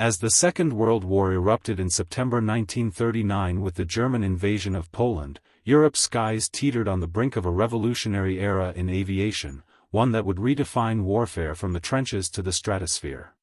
As the Second World War erupted in September 1939 with the German invasion of Poland, Europe's skies teetered on the brink of a revolutionary era in aviation, one that would redefine warfare from the trenches to the stratosphere.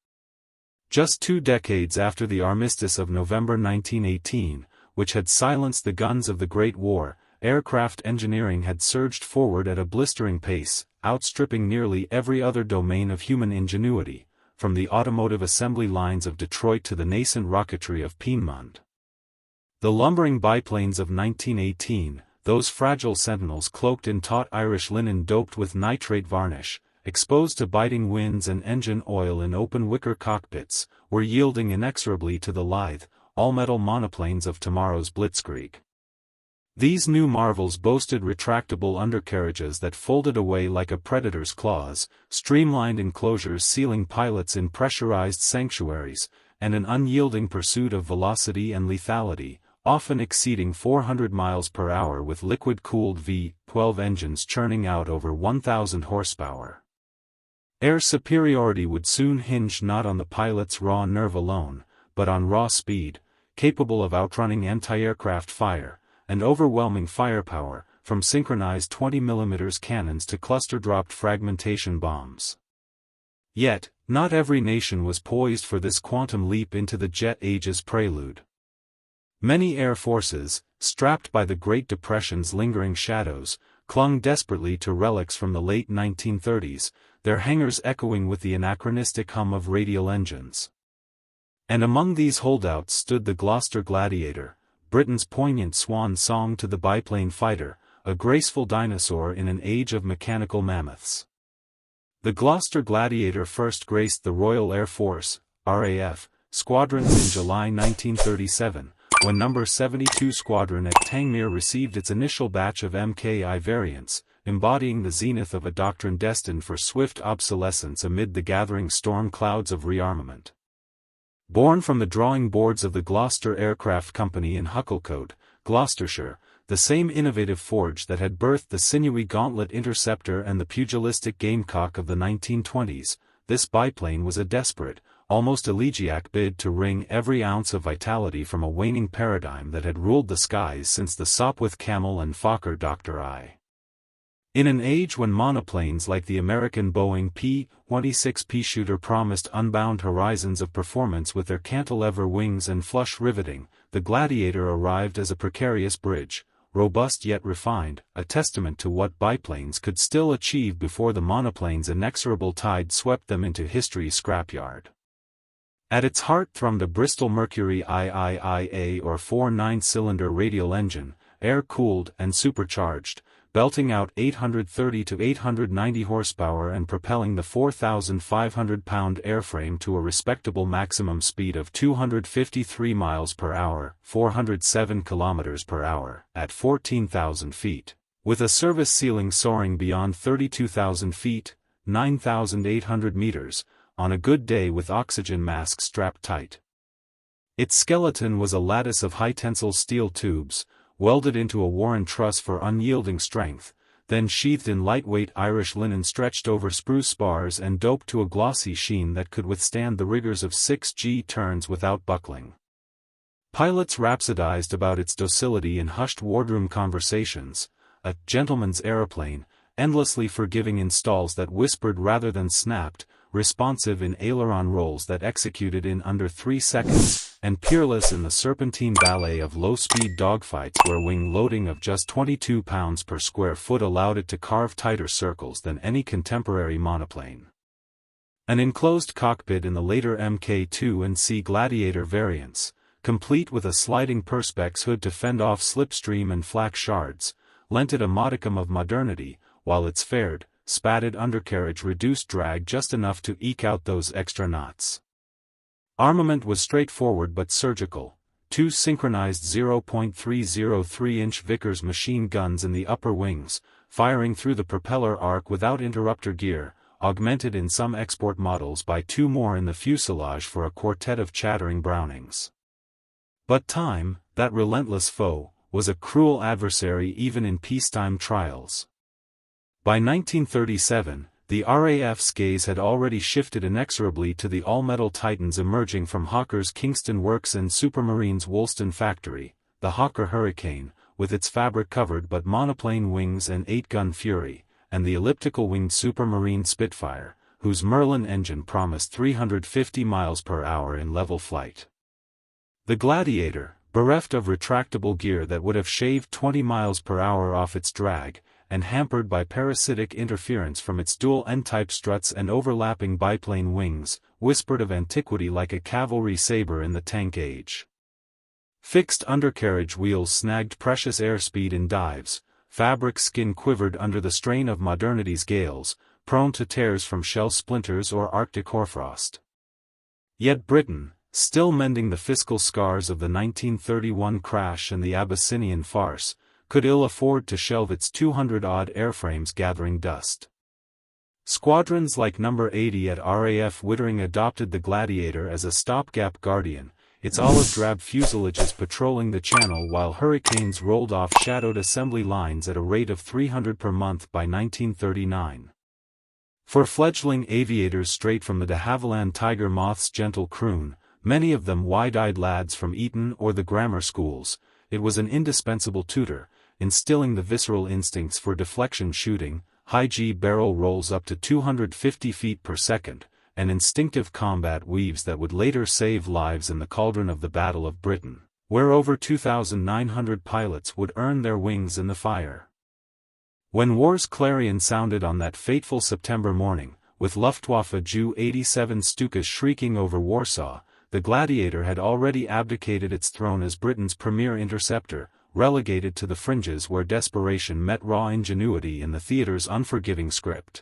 Just 2 decades after the armistice of November 1918, which had silenced the guns of the Great War, aircraft engineering had surged forward at a blistering pace, outstripping nearly every other domain of human ingenuity, from the automotive assembly lines of Detroit to the nascent rocketry of Piedmont. The lumbering biplanes of 1918, those fragile sentinels cloaked in taut Irish linen doped with nitrate varnish, exposed to biting winds and engine oil in open wicker cockpits, were yielding inexorably to the lithe, all-metal monoplanes of tomorrow's blitzkrieg. These new marvels boasted retractable undercarriages that folded away like a predator's claws, streamlined enclosures sealing pilots in pressurized sanctuaries, and an unyielding pursuit of velocity and lethality, often exceeding 400 miles per hour with liquid-cooled V-12 engines churning out over 1,000 horsepower. Air superiority would soon hinge not on the pilot's raw nerve alone, but on raw speed, capable of outrunning anti-aircraft fire, and overwhelming firepower, from synchronized 20mm cannons to cluster-dropped fragmentation bombs. Yet, not every nation was poised for this quantum leap into the jet age's prelude. Many air forces, strapped by the Great Depression's lingering shadows, clung desperately to relics from the late 1930s, their hangars echoing with the anachronistic hum of radial engines. And among these holdouts stood the Gloster Gladiator, Britain's poignant swan song to the biplane fighter, a graceful dinosaur in an age of mechanical mammoths. The Gloster Gladiator first graced the Royal Air Force, RAF, squadrons in July 1937, when No. 72 Squadron at Tangmere received its initial batch of Mki variants, embodying the zenith of a doctrine destined for swift obsolescence amid the gathering storm clouds of rearmament. Born from the drawing boards of the Gloucester Aircraft Company in Hucklecote, Gloucestershire, the same innovative forge that had birthed the sinewy Gauntlet Interceptor and the pugilistic Gamecock of the 1920s, this biplane was a desperate, almost elegiac bid to wring every ounce of vitality from a waning paradigm that had ruled the skies since the Sopwith Camel and Fokker WWII. In an age when monoplanes like the American Boeing P-26 Peashooter promised unbound horizons of performance with their cantilever wings and flush riveting, the Gladiator arrived as a precarious bridge, robust yet refined, a testament to what biplanes could still achieve before the monoplane's inexorable tide swept them into history's scrapyard. At its heart thrummed a Bristol Mercury IIIA or 4 9-cylinder radial engine, air-cooled and supercharged, belting out 830 to 890 horsepower and propelling the 4,500-pound airframe to a respectable maximum speed of 253 miles per hour, 407 kilometers per hour, at 14,000 feet, with a service ceiling soaring beyond 32,000 feet, 9,800 meters, on a good day with oxygen masks strapped tight. Its skeleton was a lattice of high-tensile steel tubes, welded into a Warren truss for unyielding strength, then sheathed in lightweight Irish linen stretched over spruce spars and doped to a glossy sheen that could withstand the rigors of 6G turns without buckling. Pilots rhapsodized about its docility in hushed wardroom conversations, a gentleman's aeroplane, endlessly forgiving in stalls that whispered rather than snapped, responsive in aileron rolls that executed in under 3 seconds, and peerless in the serpentine ballet of low-speed dogfights where wing loading of just 22 pounds per square foot allowed it to carve tighter circles than any contemporary monoplane. An enclosed cockpit in the later Mk2 and C Gladiator variants, complete with a sliding perspex hood to fend off slipstream and flak shards, lent it a modicum of modernity, while its fared, spatted undercarriage reduced drag just enough to eke out those extra knots. Armament was straightforward but surgical, 2 synchronized 0.303-inch Vickers machine guns in the upper wings, firing through the propeller arc without interrupter gear, augmented in some export models by 2 more in the fuselage for a quartet of chattering Brownings. But time, that relentless foe, was a cruel adversary even in peacetime trials. By 1937, the RAF's gaze had already shifted inexorably to the all-metal titans emerging from Hawker's Kingston Works and Supermarine's Woolston factory, the Hawker Hurricane, with its fabric-covered but monoplane wings and 8-gun Fury, and the elliptical-winged Supermarine Spitfire, whose Merlin engine promised 350 miles per hour in level flight. The Gladiator, bereft of retractable gear that would have shaved 20 miles per hour off its drag, and hampered by parasitic interference from its dual N-type struts and overlapping biplane wings, whispered of antiquity like a cavalry saber in the tank age. Fixed undercarriage wheels snagged precious airspeed in dives, fabric skin quivered under the strain of modernity's gales, prone to tears from shell splinters or Arctic hoarfrost. Yet Britain, still mending the fiscal scars of the 1931 crash and the Abyssinian farce, could ill afford to shelve its 200-odd airframes gathering dust. Squadrons like No. 80 at RAF Wittering adopted the Gladiator as a stopgap guardian, its olive-drab fuselages patrolling the channel while Hurricanes rolled off shadowed assembly lines at a rate of 300 per month by 1939. For fledgling aviators straight from the de Havilland Tiger Moth's gentle croon, many of them wide-eyed lads from Eton or the grammar schools, it was an indispensable tutor, instilling the visceral instincts for deflection shooting, high-G barrel rolls up to 250 feet per second, and instinctive combat weaves that would later save lives in the cauldron of the Battle of Britain, where over 2,900 pilots would earn their wings in the fire. When war's clarion sounded on that fateful September morning, with Luftwaffe Ju-87 Stukas shrieking over Warsaw, the Gladiator had already abdicated its throne as Britain's premier interceptor, relegated to the fringes where desperation met raw ingenuity in the theater's unforgiving script.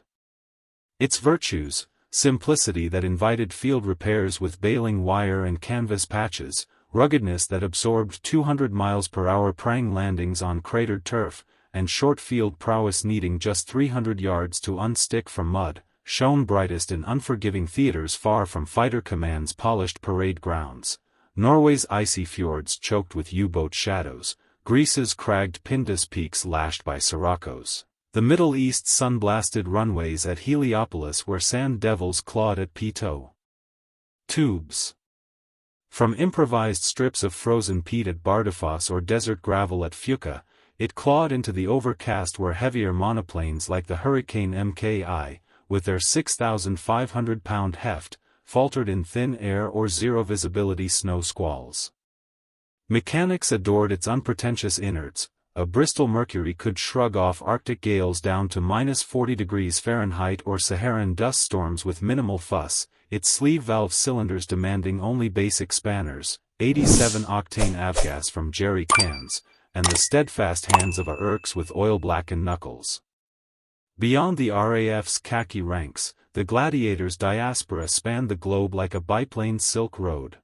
Its virtues, simplicity that invited field repairs with baling wire and canvas patches, ruggedness that absorbed 200 miles per hour prang landings on cratered turf, and short field prowess needing just 300 yards to unstick from mud, shone brightest in unforgiving theaters far from fighter command's polished parade grounds. Norway's icy fjords choked with U-boat shadows, Greece's cragged Pindus peaks lashed by sirocco's, the Middle East's sun-blasted runways at Heliopolis where sand devils clawed at Pito. Tubes. From improvised strips of frozen peat at Bardufoss or desert gravel at Fuca, it clawed into the overcast where heavier monoplanes like the Hurricane Mki, with their 6,500-pound heft, faltered in thin air or zero-visibility snow squalls. Mechanics adored its unpretentious innards. A Bristol Mercury could shrug off Arctic gales down to -40 degrees Fahrenheit or Saharan dust storms with minimal fuss, its sleeve valve cylinders demanding only basic spanners, 87-octane avgas from jerry cans, and the steadfast hands of a Urks with oil-blackened knuckles. Beyond the RAF's khaki ranks, the Gladiator's diaspora spanned the globe like a biplane Silk Road.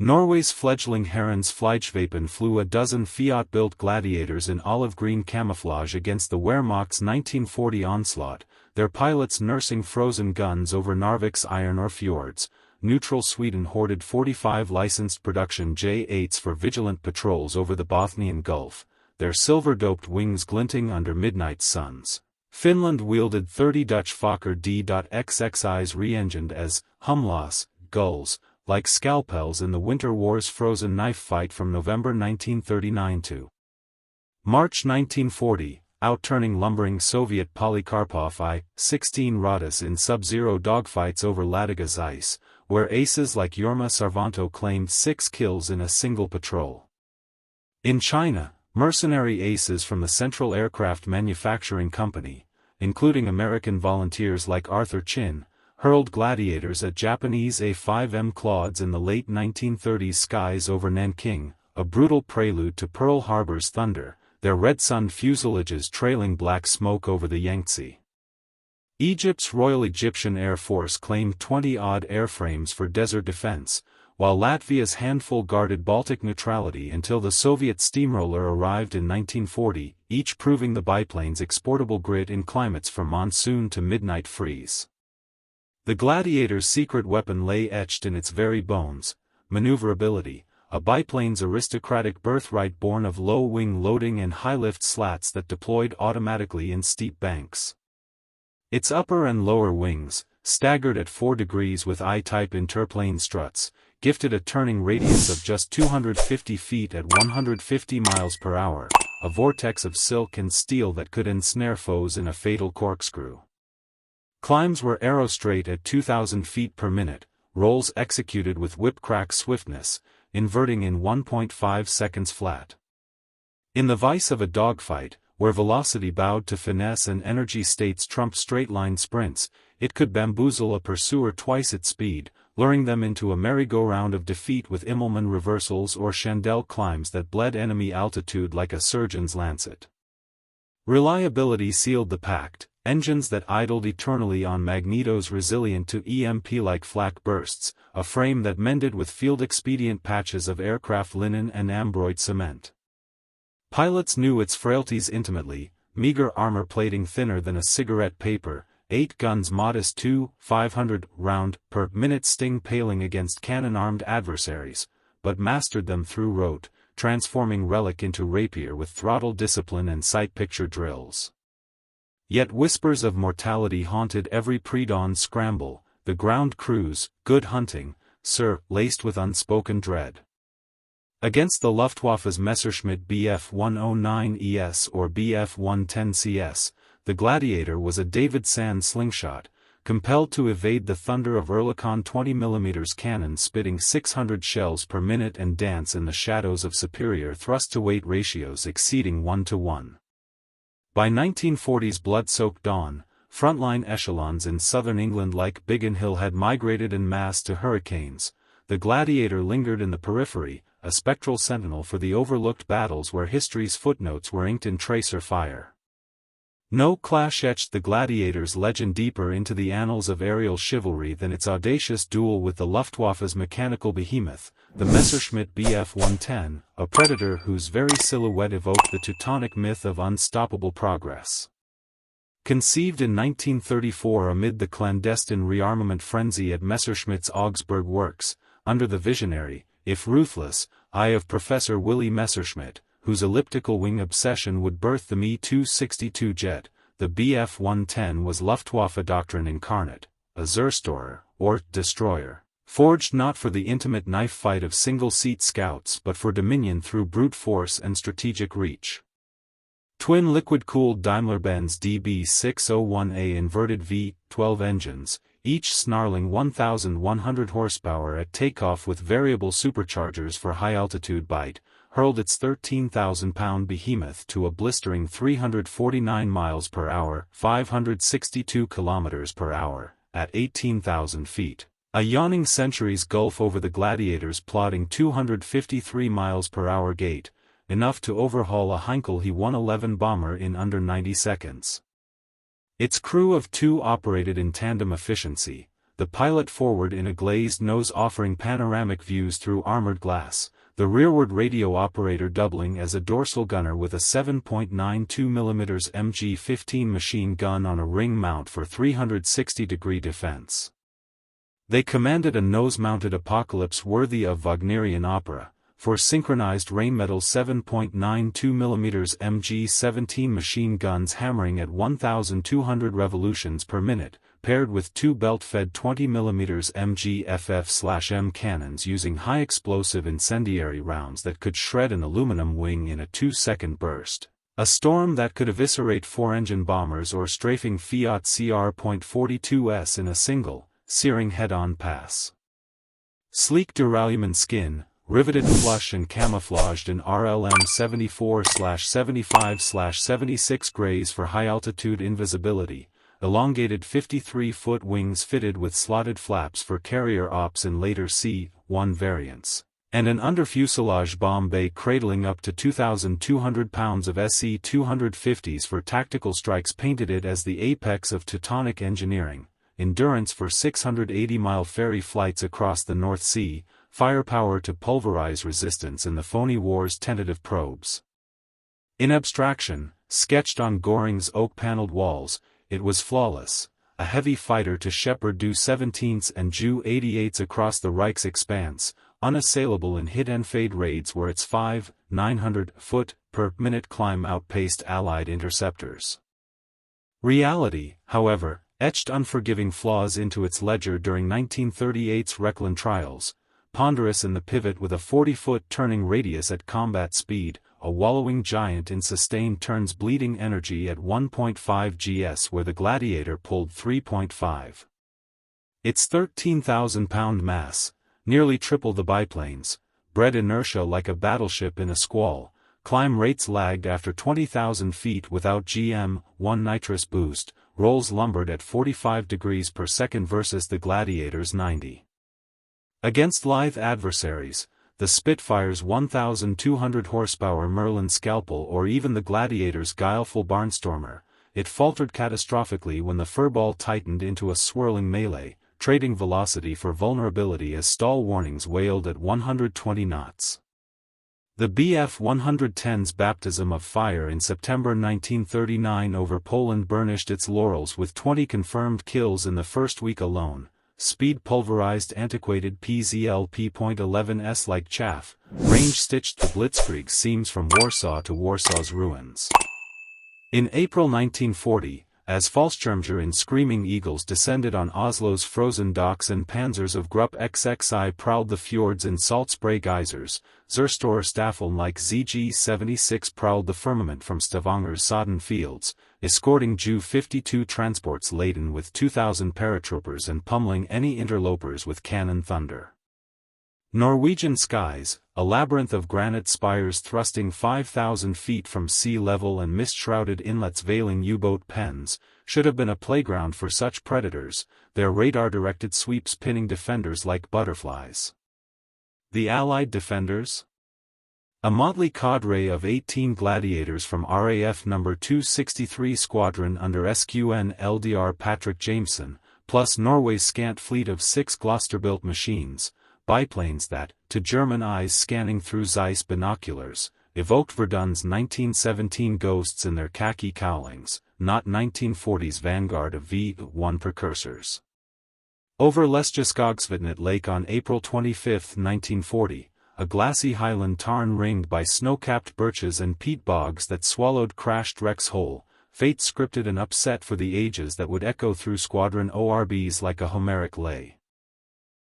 Norway's fledgling Herrens Fleischwapen flew a dozen Fiat-built Gladiators in olive-green camouflage against the Wehrmacht's 1940 onslaught, their pilots nursing frozen guns over Narvik's iron or fjords. Neutral Sweden hoarded 45 licensed production J-8s for vigilant patrols over the Bothnian Gulf, their silver-doped wings glinting under midnight suns. Finland wielded 30 Dutch Fokker D.XXIs re-engined as Humlas, gulls, like scalpels in the Winter War's frozen knife fight from November 1939 to March 1940, outturning lumbering Soviet Polikarpov I-16 Radis in sub-zero dogfights over Ladoga's ice, where aces like Jorma Sarvanto claimed 6 kills in a single patrol. In China, mercenary aces from the Central Aircraft Manufacturing Company, including American volunteers like Arthur Chin, hurled Gladiators at Japanese A-5M Claudes in the late 1930s skies over Nanking, a brutal prelude to Pearl Harbor's thunder, their red-sunned fuselages trailing black smoke over the Yangtze. Egypt's Royal Egyptian Air Force claimed 20-odd airframes for desert defense, while Latvia's handful guarded Baltic neutrality until the Soviet steamroller arrived in 1940, each proving the biplane's exportable grit in climates from monsoon to midnight freeze. The Gladiator's secret weapon lay etched in its very bones: maneuverability, a biplane's aristocratic birthright born of low-wing loading and high-lift slats that deployed automatically in steep banks. Its upper and lower wings, staggered at 4 degrees with I-type interplane struts, gifted a turning radius of just 250 feet at 150 miles per hour, a vortex of silk and steel that could ensnare foes in a fatal corkscrew. Climbs were arrow-straight at 2,000 feet per minute, rolls executed with whip-crack swiftness, inverting in 1.5 seconds flat. In the vice of a dogfight, where velocity bowed to finesse and energy states trumped straight-line sprints, it could bamboozle a pursuer twice its speed, luring them into a merry-go-round of defeat with Immelmann reversals or Chandelle climbs that bled enemy altitude like a surgeon's lancet. Reliability sealed the pact, engines that idled eternally on magnetos resilient to EMP-like flak bursts, a frame that mended with field-expedient patches of aircraft linen and ambroid cement. Pilots knew its frailties intimately, meager armor plating thinner than a cigarette paper, 8 guns modest 2,500 round per minute sting paling against cannon-armed adversaries, but mastered them through rote, transforming Relic into rapier with throttle discipline and sight picture drills. Yet whispers of mortality haunted every pre-dawn scramble, the ground cruise, good hunting, sir, laced with unspoken dread. Against the Luftwaffe's Messerschmitt Bf 109 ES or Bf 110 CS, the Gladiator was a David Sand slingshot, compelled to evade the thunder of Oerlikon 20mm cannons spitting 600 shells per minute and dance in the shadows of superior thrust-to-weight ratios exceeding 1:1. By 1940's blood-soaked dawn, frontline echelons in southern England like Biggin Hill had migrated en masse to hurricanes. The Gladiator lingered in the periphery, a spectral sentinel for the overlooked battles where history's footnotes were inked in tracer fire. No clash etched the Gladiator's legend deeper into the annals of aerial chivalry than its audacious duel with the Luftwaffe's mechanical behemoth, the Messerschmitt Bf 110, a predator whose very silhouette evoked the Teutonic myth of unstoppable progress. Conceived in 1934 amid the clandestine rearmament frenzy at Messerschmitt's Augsburg works, under the visionary, if ruthless, eye of Professor Willy Messerschmitt, whose elliptical wing obsession would birth the Me-262 jet, the Bf 110 was Luftwaffe doctrine incarnate, a Zerstörer, or destroyer, forged not for the intimate knife fight of single-seat scouts but for dominion through brute force and strategic reach. Twin liquid-cooled Daimler-Benz DB601A inverted V12 engines, each snarling 1,100 horsepower at takeoff with variable superchargers for high-altitude bite, hurled its 13,000-pound behemoth to a blistering 349 miles per hour, 562 kilometers per hour, at 18,000 feet. A yawning centuries gulf over the Gladiator's plodding 253 miles per hour gait, enough to overhaul a Heinkel He-111 bomber in under 90 seconds. Its crew of 2 operated in tandem efficiency, the pilot forward in a glazed nose offering panoramic views through armored glass, the rearward radio operator doubling as a dorsal gunner with a 7.92mm MG-15 machine gun on a ring mount for 360-degree defense. They commanded a nose-mounted apocalypse worthy of Wagnerian opera, for synchronized Rheinmetall 7.92mm MG-17 machine guns hammering at 1,200 revolutions per minute, paired with 2 belt-fed 20mm MG-FF/M cannons using high-explosive incendiary rounds that could shred an aluminum wing in a 2-second burst. A storm that could eviscerate 4-engine bombers or strafing Fiat CR.42s in a single, searing head-on pass. Sleek duralumin skin, riveted flush and camouflaged in RLM 74/75/76 grays for high-altitude invisibility, elongated 53-foot wings fitted with slotted flaps for carrier ops in later C-1 variants, and an under-fuselage bomb bay cradling up to 2,200 pounds of SE-250s for tactical strikes painted it as the apex of Teutonic engineering, endurance for 680-mile ferry flights across the North Sea, firepower to pulverize resistance in the phony war's tentative probes. In abstraction, sketched on Göring's oak-paneled walls, it was flawless, a heavy fighter to shepherd Do-17s and Ju-88s across the Reich's expanse, unassailable in hit-and-fade raids where its 5,900 foot per minute climb outpaced Allied interceptors. Reality, however, etched unforgiving flaws into its ledger during 1938's Rechlin trials. Ponderous in the pivot with a 40-foot turning radius at combat speed, a wallowing giant in sustained turns bleeding energy at 1.5 gs where the Gladiator pulled 3.5. Its 13,000-pound mass, nearly triple the biplane's, bred inertia like a battleship in a squall. Climb rates lagged after 20,000 feet without GM1 nitrous boost, rolls lumbered at 45 degrees per second versus the Gladiator's 90. Against lithe adversaries, the Spitfire's 1,200 horsepower Merlin Scalpel or even the Gladiator's guileful Barnstormer, it faltered catastrophically when the furball tightened into a swirling melee, trading velocity for vulnerability as stall warnings wailed at 120 knots. The Bf-110's baptism of fire in September 1939 over Poland burnished its laurels with 20 confirmed kills in the first week alone. Speed pulverized antiquated PZL P.11s like chaff, range-stitched the Blitzkrieg's seams from Warsaw to Warsaw's ruins. In April 1940, as Fallschirmjäger in Screaming Eagles descended on Oslo's frozen docks and panzers of Gruppe XXI prowled the fjords in salt spray geysers, Zerstorer like ZG-76 prowled the firmament from Stavanger's sodden fields, escorting Ju-52 transports laden with 2,000 paratroopers and pummeling any interlopers with cannon thunder. Norwegian skies, a labyrinth of granite spires thrusting 5,000 feet from sea level and mist-shrouded inlets veiling U-boat pens, should have been a playground for such predators, their radar-directed sweeps pinning defenders like butterflies. The Allied defenders? A motley cadre of 18 Gladiators from RAF No. 263 Squadron under SQN LDR Patrick Jameson, plus Norway's scant fleet of 6 Gloster-built machines, biplanes that, to German eyes scanning through Zeiss binoculars, evoked Verdun's 1917 ghosts in their khaki cowlings, not 1940's vanguard of V-1 precursors. Over Lesjaskogsvatnet Lake on April 25, 1940, a glassy highland tarn ringed by snow-capped birches and peat bogs that swallowed crashed wrecks whole, fate scripted an upset for the ages that would echo through squadron ORBs like a Homeric lay.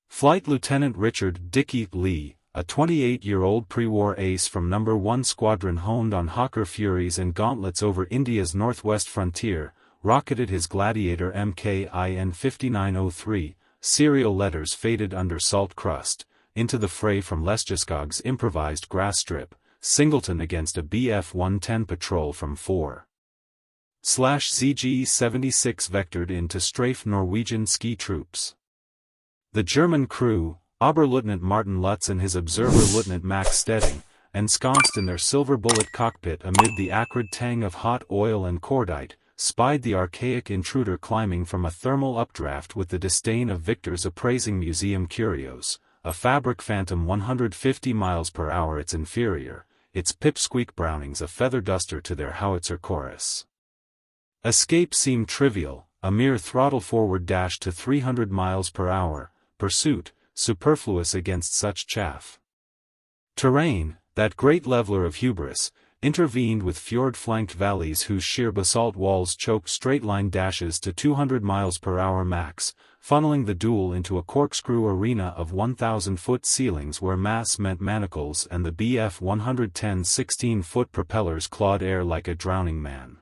Flight Lieutenant Richard "Dickie" Lee, a 28-year-old pre-war ace from No. 1 Squadron honed on Hawker Furies and gauntlets over India's northwest frontier, rocketed his Gladiator MKIN 5903, serial letters faded under salt crust, into the fray from Lesjaskog's improvised grass strip, Singleton against a Bf-110 patrol from 4/ZG-76 vectored in to strafe Norwegian ski troops. The German crew, Oberleutnant Martin Lutz and his observer Lieutenant Max Stedding, ensconced in their silver bullet cockpit amid the acrid tang of hot oil and cordite, spied the archaic intruder climbing from a thermal updraft with the disdain of victors appraising museum curios, a fabric phantom 150 miles per hour its inferior, its pipsqueak Brownings a feather duster to their howitzer chorus. Escape seemed trivial, a mere throttle-forward dash to 300 miles per hour, pursuit, superfluous against such chaff. Terrain, that great leveler of hubris, intervened with fjord-flanked valleys whose sheer basalt walls choked straight-line dashes to 200 miles per hour max, funneling the duel into a corkscrew arena of 1,000-foot ceilings where mass meant manacles and the Bf-110's 16-foot propellers clawed air like a drowning man.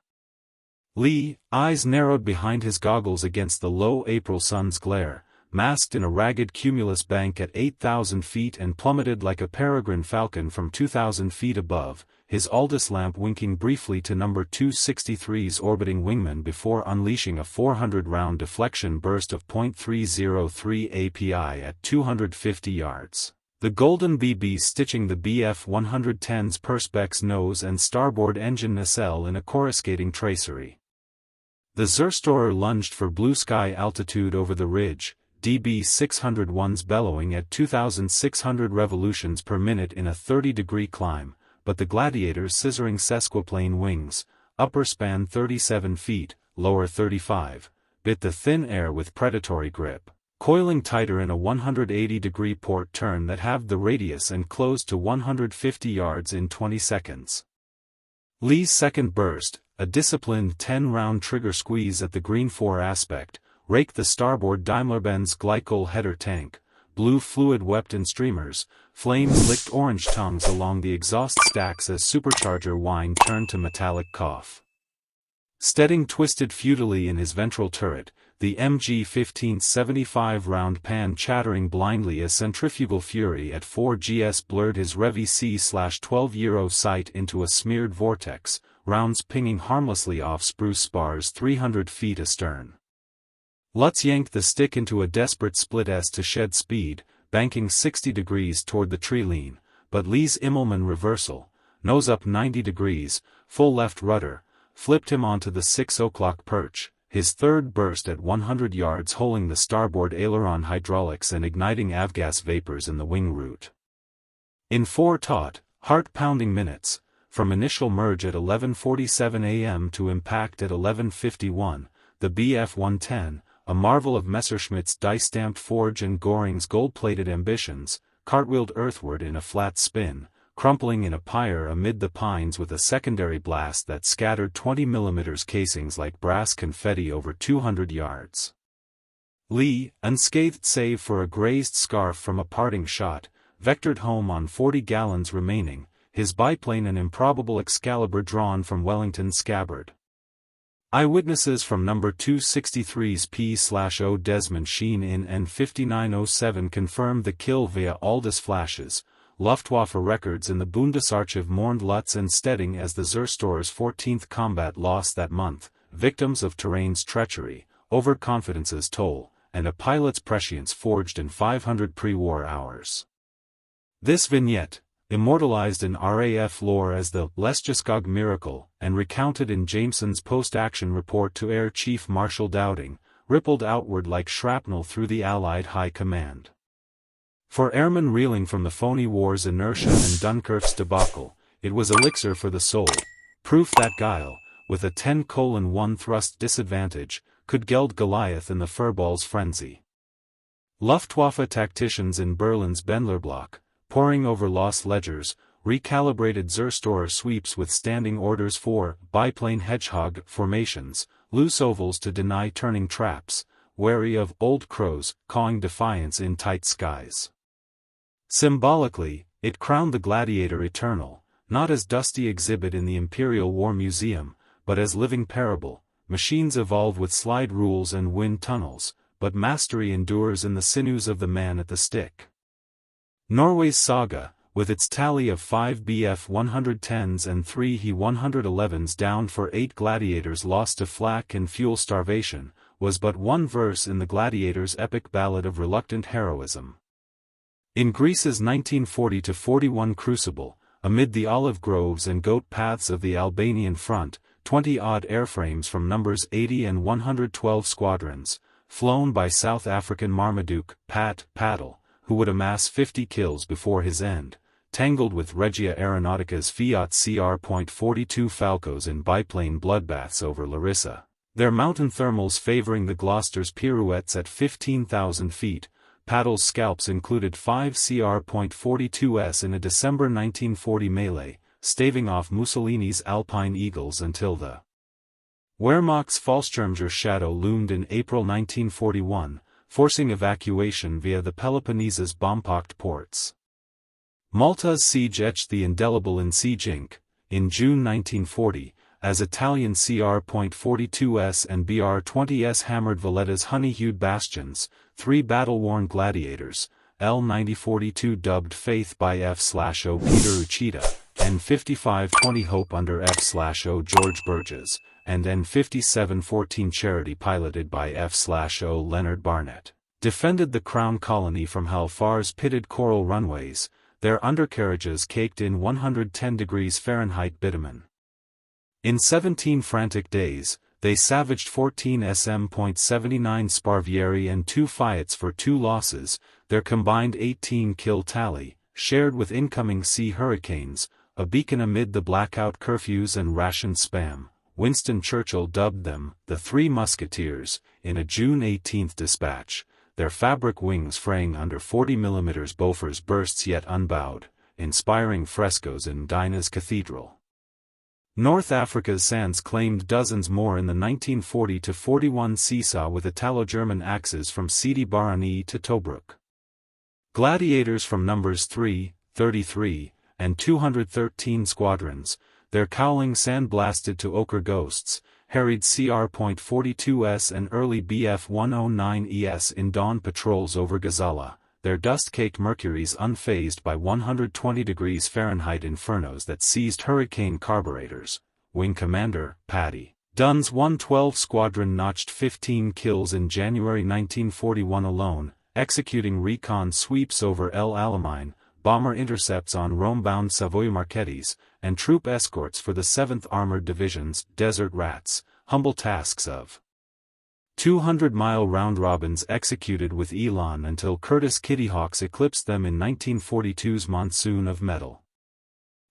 Lee, eyes narrowed behind his goggles against the low April sun's glare, masked in a ragged cumulus bank at 8,000 feet and plummeted like a peregrine falcon from 2,000 feet above, his Aldous lamp winking briefly to No. 263's orbiting wingman before unleashing a 400-round deflection burst of .303 API at 250 yards. The Golden BB stitching the Bf-110's perspex nose and starboard engine nacelle in a coruscating tracery. The Zerstorer lunged for blue sky altitude over the ridge, DB-601's bellowing at 2,600 revolutions per minute in a 30-degree climb, but the Gladiator's scissoring sesquiplane wings, upper span 37 feet, lower 35, bit the thin air with predatory grip, coiling tighter in a 180-degree port turn that halved the radius and closed to 150 yards in 20 seconds. Lee's second burst, a disciplined 10-round trigger squeeze at the green fore aspect, raked the starboard Daimler-Benz glycol header tank, blue fluid wept in streamers, flames licked orange tongues along the exhaust stacks as supercharger whine turned to metallic cough. Steading twisted futilely in his ventral turret, the MG-15's 75-round pan chattering blindly as centrifugal fury at 4GS blurred his Revi C/12 Euro sight into a smeared vortex, rounds pinging harmlessly off spruce spars 300 feet astern. Lutz yanked the stick into a desperate split S to shed speed, banking 60 degrees toward the tree lean, but Lee's Immelmann reversal, nose up 90 degrees, full left rudder, flipped him onto the 6 o'clock perch, his third burst at 100 yards holing the starboard aileron hydraulics and igniting avgas vapors in the wing root. In 4 taut, heart-pounding minutes, from initial merge at 11:47 a.m. to impact at 11:51, the Bf-110, a marvel of Messerschmitt's die-stamped forge and Göring's gold-plated ambitions, cartwheeled earthward in a flat spin, crumpling in a pyre amid the pines with a secondary blast that scattered 20 mm casings like brass confetti over 200 yards. Lee, unscathed save for a grazed scarf from a parting shot, vectored home on 40 gallons remaining, his biplane an improbable Excalibur drawn from Wellington's scabbard. Eyewitnesses from No. 263's P/O Desmond Sheen in N5907 confirmed the kill via Aldous flashes. Luftwaffe records in the Bundesarchiv mourned Lutz and Stedding as the Zerstore's 14th combat loss that month, victims of terrain's treachery, overconfidence's toll, and a pilot's prescience forged in 500 pre-war hours. This vignette, immortalized in RAF lore as the Lesjeskog miracle and recounted in Jameson's post-action report to Air Chief Marshal Dowding, rippled outward like shrapnel through the Allied High Command. For airmen reeling from the phony war's inertia and Dunkirk's debacle, it was elixir for the soul, proof that guile, with a 10:1 thrust disadvantage, could geld Goliath in the furball's frenzy. Luftwaffe tacticians in Berlin's Bendlerblock, poring over lost ledgers, recalibrated Zerstorer sweeps with standing orders for biplane hedgehog formations, loose ovals to deny turning traps, wary of old crows cawing defiance in tight skies. Symbolically, it crowned the Gladiator eternal, not as dusty exhibit in the Imperial War Museum, but as living parable. Machines evolve with slide rules and wind tunnels, but mastery endures in the sinews of the man at the stick. Norway's saga, with its tally of 5 Bf-110s and 3 He-111s down for 8 Gladiators lost to flak and fuel starvation, was but one verse in the Gladiator's epic ballad of reluctant heroism. In Greece's 1940-41 crucible, amid the olive groves and goat paths of the Albanian front, 20-odd airframes from numbers 80 and 112 squadrons, flown by South African Marmaduke Pat Paddle, who would amass 50 kills before his end, tangled with Regia Aeronautica's Fiat CR.42 Falcos in biplane bloodbaths over Larissa, their mountain thermals favoring the Gloster's pirouettes at 15,000 feet. Paddle's scalps included 5 CR.42s in a December 1940 melee, staving off Mussolini's Alpine Eagles until the Wehrmacht's Fallschirmjäger shadow loomed in April 1941, forcing evacuation via the Peloponnese's bomb-pocked ports. Malta's siege etched the indelible in siege ink, in June 1940, as Italian CR.42s and BR-20s hammered Valletta's honey-hued bastions, 3 battle-worn Gladiators, L-9042 dubbed Faith by F/O Peter Uchida, N-5520 Hope under F/O George Burgess, and N-5714 Charity piloted by F/O Leonard Barnett, defended the Crown Colony from Hal Far's pitted coral runways, their undercarriages caked in 110 degrees Fahrenheit bitumen. In 17 frantic days, they savaged 14 SM.79 Sparvieri and 2 Fiats for 2 losses, their combined 18 kill tally, shared with incoming sea hurricanes, a beacon amid the blackout curfews and rationed spam. Winston Churchill dubbed them the Three Musketeers, in a June 18 dispatch, their fabric wings fraying under 40 mm Bofors bursts yet unbowed, inspiring frescoes in Dinah's Cathedral. North Africa's sands claimed dozens more in the 1940-41 seesaw with Italo-German axes from Sidi Barani to Tobruk. Gladiators from numbers 3, 33, and 213 squadrons, their cowling sand-blasted to ochre ghosts, harried CR.42s and early Bf-109Es in dawn patrols over Gazala, their dust-caked Mercuries unfazed by 120 degrees Fahrenheit infernos that seized hurricane carburetors. Wing Commander, Paddy Dunn's 112 Squadron notched 15 kills in January 1941 alone, executing recon sweeps over El Alamein, bomber intercepts on Rome-bound Savoy Marquettes, and troop escorts for the 7th Armored Division's Desert Rats, humble tasks of 200-mile round-robins executed with Elan until Curtiss Kittyhawks eclipsed them in 1942's monsoon of metal.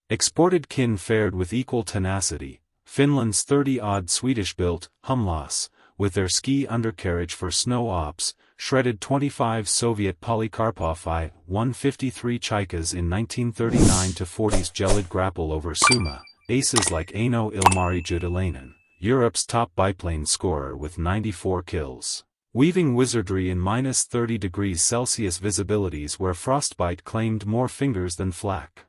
Exported kin fared with equal tenacity. Finland's 30-odd Swedish-built Humlas, with their ski undercarriage for snow ops, shredded 25 Soviet Polykarpov I-153 Chaikas in 1939-40's gelid grapple over Suma, aces like Aino Ilmari Judalainen, Europe's top biplane scorer with 94 kills, weaving wizardry in -30 degrees Celsius visibilities where frostbite claimed more fingers than flak.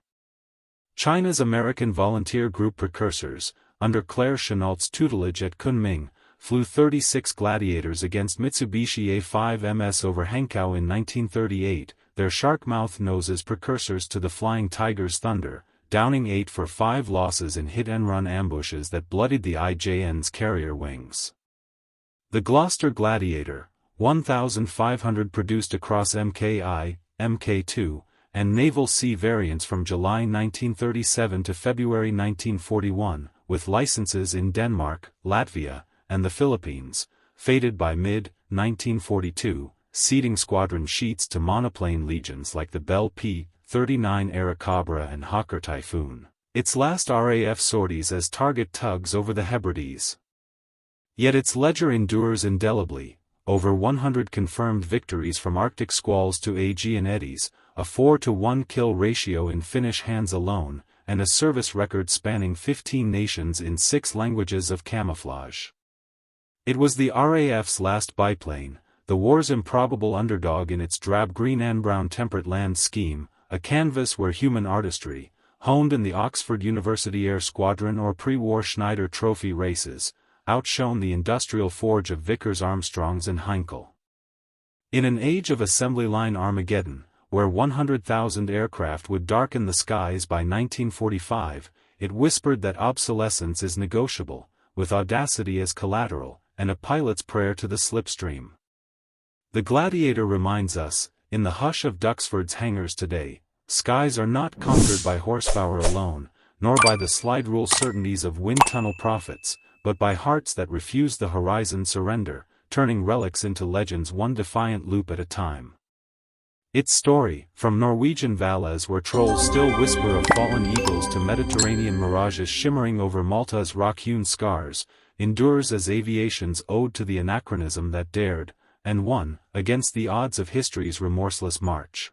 China's American volunteer group Precursors, under Claire Chennault's tutelage at Kunming, flew 36 Gladiators against Mitsubishi A5MS over Hankow in 1938, their shark-mouthed noses precursors to the Flying Tiger's thunder, downing 8 for 5 losses in hit-and-run ambushes that bloodied the IJN's carrier wings. The Gloster Gladiator, 1,500 produced across MKI, Mk2, and Naval Sea variants from July 1937 to February 1941, with licenses in Denmark, Latvia, and the Philippines, fated by mid-1942, ceding squadron sheets to monoplane legions like the Bell P-39 Airacobra and Hawker Typhoon, its last RAF sorties as target tugs over the Hebrides. Yet its ledger endures indelibly, over 100 confirmed victories from Arctic squalls to Aegean eddies, a 4-to-1 kill ratio in Finnish hands alone, and a service record spanning 15 nations in 6 languages of camouflage. It was the RAF's last biplane, the war's improbable underdog in its drab green and brown temperate land scheme, a canvas where human artistry, honed in the Oxford University Air Squadron or pre-war Schneider Trophy races, outshone the industrial forge of Vickers Armstrongs and Heinkel. In an age of assembly line Armageddon, where 100,000 aircraft would darken the skies by 1945, it whispered that obsolescence is negotiable, with audacity as collateral, and a pilot's prayer to the slipstream. The Gladiator reminds us, in the hush of Duxford's hangars today, skies are not conquered by horsepower alone, nor by the slide rule certainties of wind tunnel profits, but by hearts that refuse the horizon surrender, turning relics into legends one defiant loop at a time. Its story, from Norwegian valleys where trolls still whisper of fallen eagles to Mediterranean mirages shimmering over Malta's rock-hewn scars, endures as aviation's ode to the anachronism that dared, and won, against the odds of history's remorseless march.